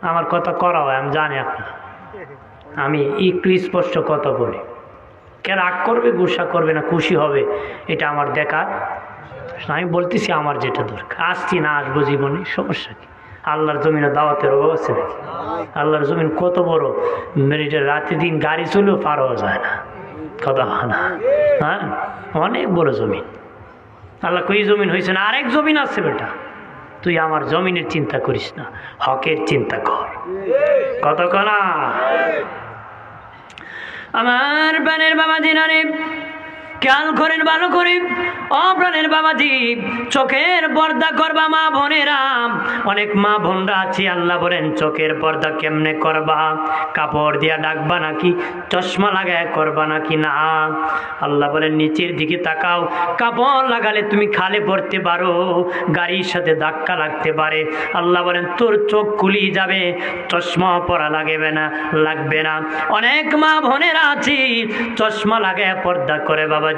আমার কথা করা হয়, আমি জানি আপনার, আমি একটু স্পষ্ট কথা বলি। কে রাগ করবে, গুসা করবে না, খুশি হবে, এটা আমার দেখার। আমি বলতেছি আমার যেটা দরকার। আসছি না আসবো জীবনে, সমস্যা কি? আল্লাহর জমিনে দাওয়াতের অভাব আছে নাকি? আল্লাহর জমিন কত বড়, রাতে দিন গাড়ি চলেও পার হওয়া যায় না, কথা হয় না? হ্যাঁ, অনেক বড় জমিন। আল্লাহ কই জমিন হয়েছে না, আরেক জমিন আছে বেটা। তুই আমার জমিনের চিন্তা করিস না, হকের চিন্তা কর। কতক্ষণ আমার প্রাণের বাবা দিনারে খেয়াল করেন ভালো করে, ও প্রাণের বাবাজি, চোখের পর্দা করবা মা বোনেরা। অনেক মা বোনরা আছে, আল্লাহ বলেন চোখের পর্দা কেমনে করবা? কাপড় দিয়া ডাকবা নাকি চশমা লাগায় করবা নাকি? না, আল্লাহ বলেন নিচের দিকে তাকাও। কাপড় লাগালে তুমি খালে পড়তে পারো, গাড়ির সাথে ধাক্কা লাগতে পারে। আল্লাহ বলেন তোর চোখ খুলিয়ে যাবে, চশমা পরা লাগবে না। অনেক মা বোনেরা আছে চশমা লাগায় পর্দা করে বাবাজি,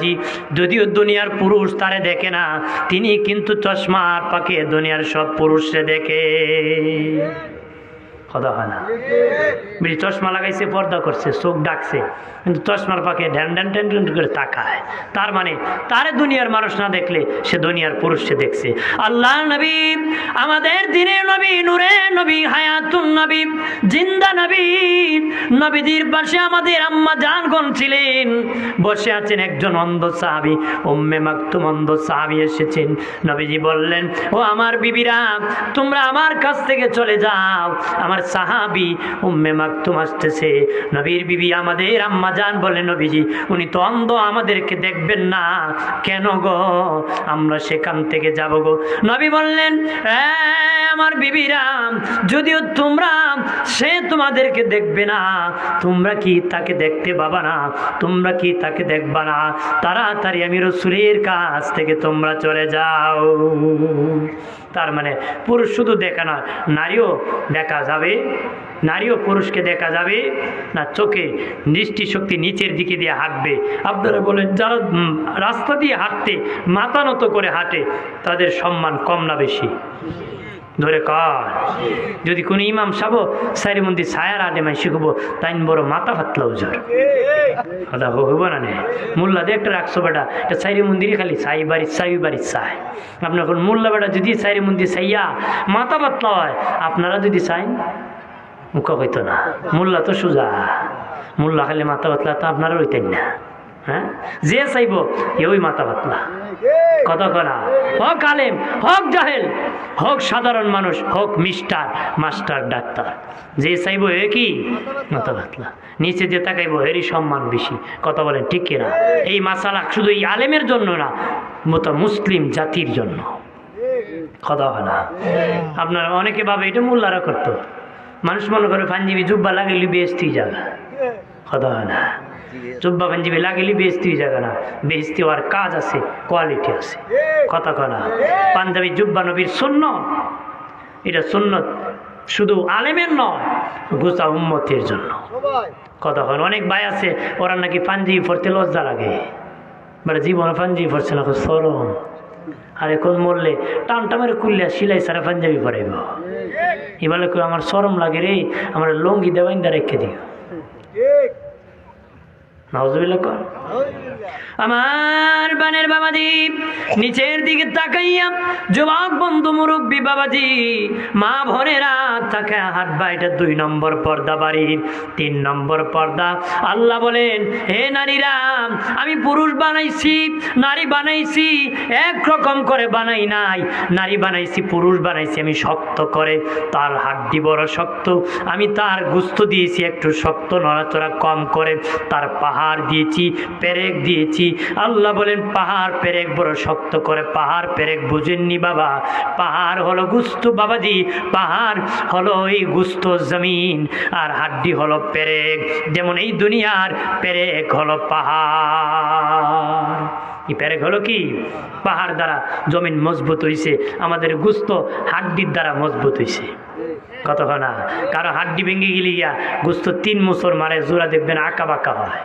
যদিও দুনিয়ার পুরুষ তারে দেখে না, তিনি কিন্তু চশমার পাকে দুনিয়ার সব পুরুষে দেখে। কথা হয় না? চশমা লাগাইছে, পর্দা করছে, চোখ ডাকছে, কিন্তু চশমার পাকে ঢ্যান ঢ্যান ঢ্যান ঢ্যান করে তাকায়। তার মানে তারে দুনিয়ার মানুষ না দেখলে সে দুনিয়ার পুরুষে দেখছে। আল্লাহ নবী, আমাদের দিনের নবী, নূরে নবী, হায়াতুন নবী, জিন্দা নবী, নবীদের পাশে আমাদের আম্মা জানগণ ছিলেন। বসে আছেন একজন অন্ধ সাহাবী, উম্মে মাকতুম অন্ধ সাহাবী এসেছেন। নবীজি বললেন, ও আমার বিবিরা, তোমরা আমার কাছ থেকে চলে যাও, আমার সাহাবী উম্মে মাকতুম আসতেছে। নবীর বিবি আমাদের আম্মা জান বলে, নবীজি উনি তো অন্ধ, আমাদেরকে দেখবেন না কেন গো? আমরা সেখান থেকে যাব গো। নবী বললেন, আমার বিবিরা, যদিও তোমরা সে তোমাদেরকে দেখবে না, তোমরা কি তাকে দেখতে পাবা না? তোমরা কি তাকে দেখবা না? তাড়াতাড়ি আমি রাসূলের কাছ থেকে তোমরা চলে যাও। তার মানে পুরুষ শুধু দেখা না, নারীও দেখা যাবে, নারীও পুরুষকে দেখা যাবে না। চোখে দৃষ্টিশক্তি নিচের দিকে দিয়ে হাঁটবে। আপনারা বলেন, যারা রাস্তা দিয়ে হাঁটতে মাথা নত করে হাঁটে তাদের সম্মান কম না বেশি? ধরে কর, যদি কোনো ইমাম সাহেব সাইরি মন্দির ছায়ার আডে মাই শিখবো, তাই বড় মাথা ফাতলা উজোর কথা হইব না। মোল্লা দিয়ে একটা রাখছো বেটা, এটা সাইরি মন্দিরই খালি সাই বাড়ির চাই। আপনার এখন মোল্লা বেটা যদি সাইরি মন্দির চাইয়া মাথা পাতলা হয়, আপনারা যদি চাইন মুখ হইতো না। মোল্লা তো সোজা, মোল্লা খালি মাথা পাতলা, তো আপনারা হইতেন না। হ্যাঁ, যে চাইব ওই মাথা পাতলা। কতক্ষণ হোক আলেম, হোক জাহেল, হোক সাধারণ মানুষ, হোক মাস্টার ডাক্তার, যে চাইব কি মাথা পাতলা, নিচে যে তাকাইব এরই সম্মান বেশি। কথা বলেন ঠিক কিনা? এই মাসালা শুধু এই আলেমের জন্য না, মতো মুসলিম জাতির জন্য। কথা হয় না? আপনারা অনেকে ভাবে এটা মোল্লারা করতো। মানুষ মনে করে পাঞ্জাবি জুব্বা লাগাইলি বেস্তি জায়গা। কথা হয় না? জুব্বা পাঞ্জাবি লাগাইলি বেস্তি জায়গা না, বেস্তি হওয়ার কাজ আছে, কোয়ালিটি আছে। কথা কনা পাঞ্জাবি জুব্বা নবীর সুন্নাত, এটা সুন্নাত শুধু আলেমের নয়, গোটা উম্মতের জন্য। কথা হয়, অনেক ভাই আছে ওরা নাকি পাঞ্জাবি পড়তে লজ্জা লাগে, মানে জীবনে পাঞ্জাবি পড়ছে না, সরম। আর এখন মরলে টানটা মেরে কুল্লিয়া সিলাই সারা পাঞ্জাবি পরাইব। এবার আমার সরম লাগে রে, আমার লঙ্গি দেওয়াইন্দা রেখে দিও। নাউজুবিল্লাহ কর। আমার বানের বাবাজি, নিচের দিকে তাকাইয়া যুবক বন্ধু মুরব্বী বাবাজি, মা বোনেরা তাকে হাঁটবা। এটা 2 নম্বর পর্দা বাড়ির। 3 নম্বর পর্দা, আল্লাহ বলেন, হে নারীরা, আমি পুরুষ বানাইছি, নারী বানাইছি, একরকম করে বানাই নাই। নারী বানাইছি, পুরুষ বানাইছি আমি শক্ত করে, তার হাড্ডি বড় শক্ত, আমি তার গোস্ত দিয়েছি একটু শক্ত, নড়াচড়া কম করে, তার পাহাড় দিয়েছি, পেরেক দিয়েছি। আল্লাহ বলেন, পাহাড় পেরেক বড় শক্ত করে। পাহাড় পেরেক বুঝেননি বাবা? পাহাড় হলো গুস্ত বাবাজি, পাহাড় হলো এই গুস্ত জমিন, আর হাড্ডি হলো পেরেক। যেমন এই দুনিয়ার পেরেক হলো পাহাড়। এই পেরেক হলো কি? পাহাড় দ্বারা জমিন মজবুত হয়েছে, আমাদের গুস্ত হাড্ডির দ্বারা মজবুত হয়েছে। কত না কারো হাড্ডি ভেঙে গেলে গিয়া গোস্ত 3 মুসর মারে জোড়া দেখবেন আঁকা বাঁকা হয়,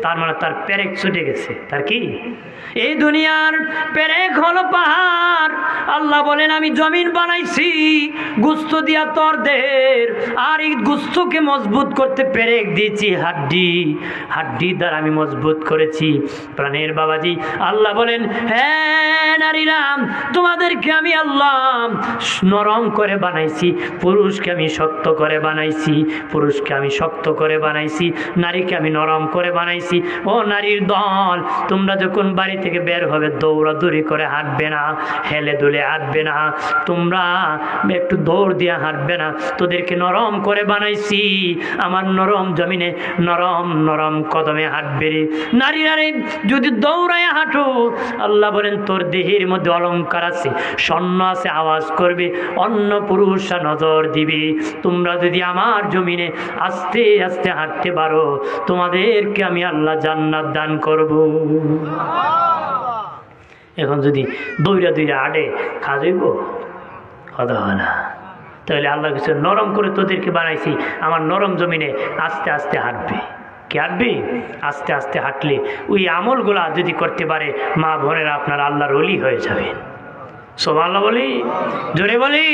তার মানে তার পেরেক ছুটে গেছে। তার কি এই দুনিয়ার পেরেক হলো পাহাড়। আল্লাহ বলেন আমি জমিন বানাইছি গোস্ত দিয়া তোর দেহের, আর এই গোস্তকে মজবুত করতে পেরেক দিয়েছি হাড্ডি দ্বারা আমি মজবুত করেছি। প্রাণের বাবাজি আল্লাহ বলেন হ্যাঁ নারীরাম, তোমাদেরকে আমি আল্লাহ নরম করে বানাইছি, পুরুষকে আমি শক্ত করে বানাইছি, নারীকে আমি নরম করে বানাইছি। ও নারীর দল, তোমরা যখন বাড়ি থেকে বের হবে দৌড়াদৌড়ি করে হাঁটবে না, হেলে দুলে হাঁটবে না, তোমরা একটু দৌড় দিয়ে হাঁটবে না, তোদেরকে নরম করে বানাইছি। আমার নরম জমিনে নরম কদমে হাঁটবে রে। নারীরা রে যদি দৌড়ায় হাঁটো, আল্লাহ বলেন তোর দেহের মধ্যে অলংকার আছে, স্বর্ণ আছে, আওয়াজ করবে, অন্য পুরুষরা নজর দিবে। তোমরা যদি আমার জমিনে আস্তে আস্তে হাঁটতে পারো, তোমাদেরকে আমি আল্লাহ জান্নাত দান করব। এখন যদি দৌড়া হাঁটে খাওয়াইব কথা হয় না। তাহলে আল্লাহ কিছু নরম করে তোদেরকে বানাইছি, আমার নরম জমিনে আস্তে আস্তে হাঁটবে। কে হাঁটবে? আস্তে আস্তে হাঁটলে ওই আমলগুলা যদি করতে পারে মা বোনেরা আপনার আল্লাহর ওলি হয়ে যাবে। সুবহানাল্লাহ বলি, জোরে বলি।